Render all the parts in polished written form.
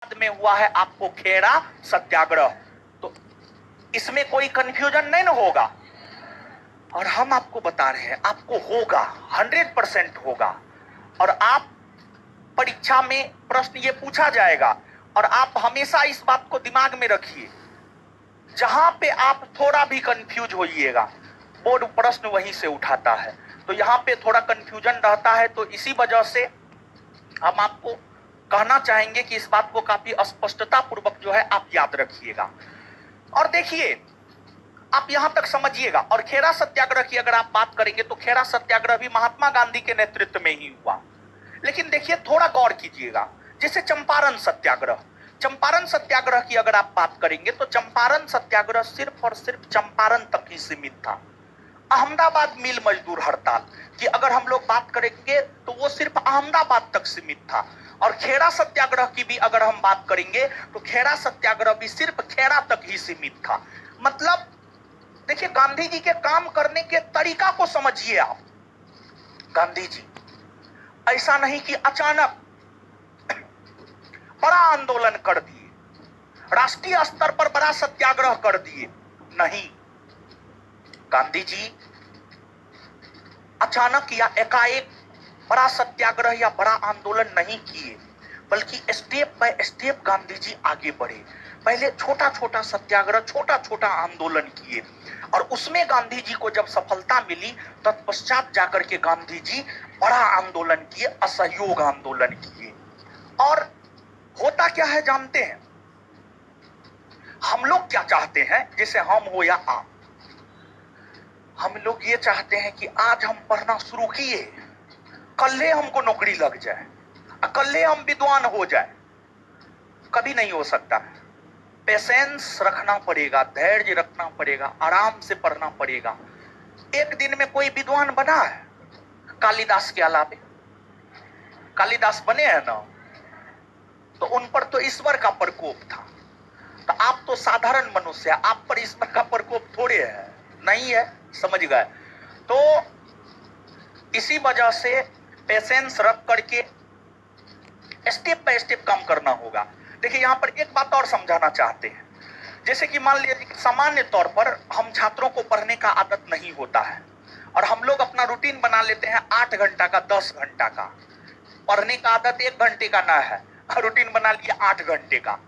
बाद में हुआ है आपको खेड़ा सत्याग्रह। तो इसमें कोई कंफ्यूजन नहीं ना होगा। और हम आपको बता रहे हैं आपको होगा, 100% होगा। और आप परीक्षा में प्रश्न ये पूछा जाएगा और आप हमेशा इस बात को दिमाग में रखिए, जहां पे आप थोड़ा भी कंफ्यूज होइएगा बोर्ड प्रश्न वहीं से उठाता है। तो यहाँ पे थोड़ा कंफ्यूजन रहता है, तो इसी वजह से हम आपको कहना चाहेंगे कि इस बात को काफी स्पष्टता पूर्वक जो है आप याद रखिएगा। और देखिए आप यहां तक समझिएगा। और खेड़ा सत्याग्रह की अगर आप बात करेंगे तो खेड़ा सत्याग्रह भी महात्मा गांधी के नेतृत्व में ही हुआ। लेकिन देखिए थोड़ा गौर कीजिएगा, जैसे चंपारण सत्याग्रह, चंपारण सत्याग्रह की अगर आप बात करेंगे तो चंपारण सत्याग्रह सिर्फ और सिर्फ चंपारण तक ही सीमित था। अहमदाबाद मिल मजदूर हड़ताल की अगर हम लोग बात करेंगे तो वो सिर्फ अहमदाबाद तक सीमित था। और खेड़ा सत्याग्रह की भी अगर हम बात करेंगे तो खेड़ा सत्याग्रह भी सिर्फ खेड़ा तक ही सीमित था। मतलब देखिए गांधी जी के काम करने के तरीका को समझिए आप। गांधी जी ऐसा नहीं कि अचानक बड़ा आंदोलन कर दिए, राष्ट्रीय स्तर पर बड़ा सत्याग्रह कर दिए, नहीं। गांधी जी अचानक या एकाएक बड़ा सत्याग्रह या बड़ा आंदोलन नहीं किए, बल्कि step by step Gandhi ji आगे बढ़े। पहले छोटा छोटा सत्याग्रह, छोटा छोटा आंदोलन किए और उसमें गांधी जी को जब सफलता मिली तत्पश्चात जाकर के गांधी जी बड़ा आंदोलन किए, असहयोग आंदोलन किए। और होता क्या है जानते हैं, हम लोग क्या चाहते हैं, जैसे हम हो या आप, हम लोग ये चाहते हैं कि आज हम पढ़ना शुरू किए, कल हमको नौकरी लग जाए, कल हम विद्वान हो जाए। कभी नहीं हो सकता। पेशेंस रखना पड़ेगा, धैर्य रखना पड़ेगा, आराम से पढ़ना पड़ेगा। एक दिन में कोई विद्वान बना है? कालिदास के अलावे कालिदास बने हैं ना, तो उन पर तो ईश्वर का प्रकोप था। तो आप तो साधारण मनुष्य, आप पर ईश्वर का प्रकोप थोड़े है, नहीं है, समझ गए। तो इसी वजह से पेशेंस रख करके स्टेप बाय स्टेप काम करना होगा। देखिए यहाँ पर एक बात और समझाना चाहते हैं, जैसे कि मान लीजिए सामान्य तौर पर हम छात्रों को पढ़ने का आदत नहीं होता है और हम लोग अपना रूटीन बना लेते हैं 8 घंटा का, 10 घंटा का। पढ़ने का आदत 1 घंटे का ना है, रूटीन बना लिया 8 घंटे का।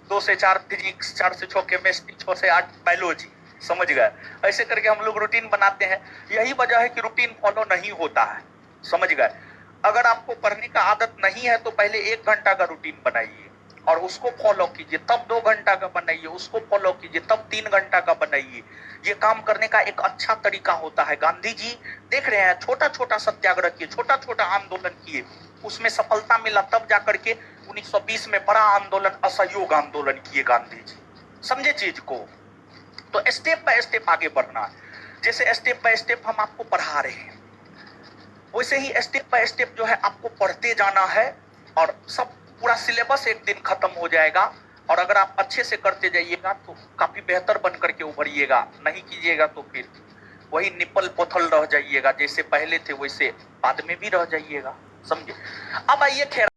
2 से 4 फिजिक्स, 4 से 6 केमिस्ट्री, 6 से 8 बायोलॉजी, समझ गए। ऐसे करके हम लोग रूटीन बनाते हैं। यही वजह है कि रूटीन फॉलो नहीं होता है, समझ गए। अगर आपको पढ़ने का आदत नहीं है तो पहले 1 घंटा का रूटीन बनाइए और उसको फॉलो कीजिए, तब 2 घंटा का बनाइए, उसको फॉलो कीजिए, तब 3 घंटा का बनाइए। ये काम करने का एक अच्छा तरीका होता है। गांधी जी देख रहे हैं छोटा छोटा सत्याग्रह किए, छोटा छोटा आंदोलन किए, उसमें सफलता मिला, तब जाकर के 1920 में बड़ा आंदोलन, असहयोग आंदोलन किए गांधी जी। समझे चीज को। तो स्टेप बाय स्टेप आगे बढ़ना है। जैसे स्टेप बाय स्टेप हम आपको पढ़ा रहे हैं, वैसे ही स्टेप बाय स्टेप जो है आपको पढ़ते जाना है और सब पूरा सिलेबस एक दिन खत्म हो जाएगा। और अगर आप अच्छे से करते जाइएगा तो काफी बेहतर बन करके उभरिएगा। नहीं कीजिएगा तो फिर वही निपल पोथल रह जाइएगा, जैसे पहले थे वैसे बाद में भी रह जाइएगा, समझे। अब आइए खेड़ा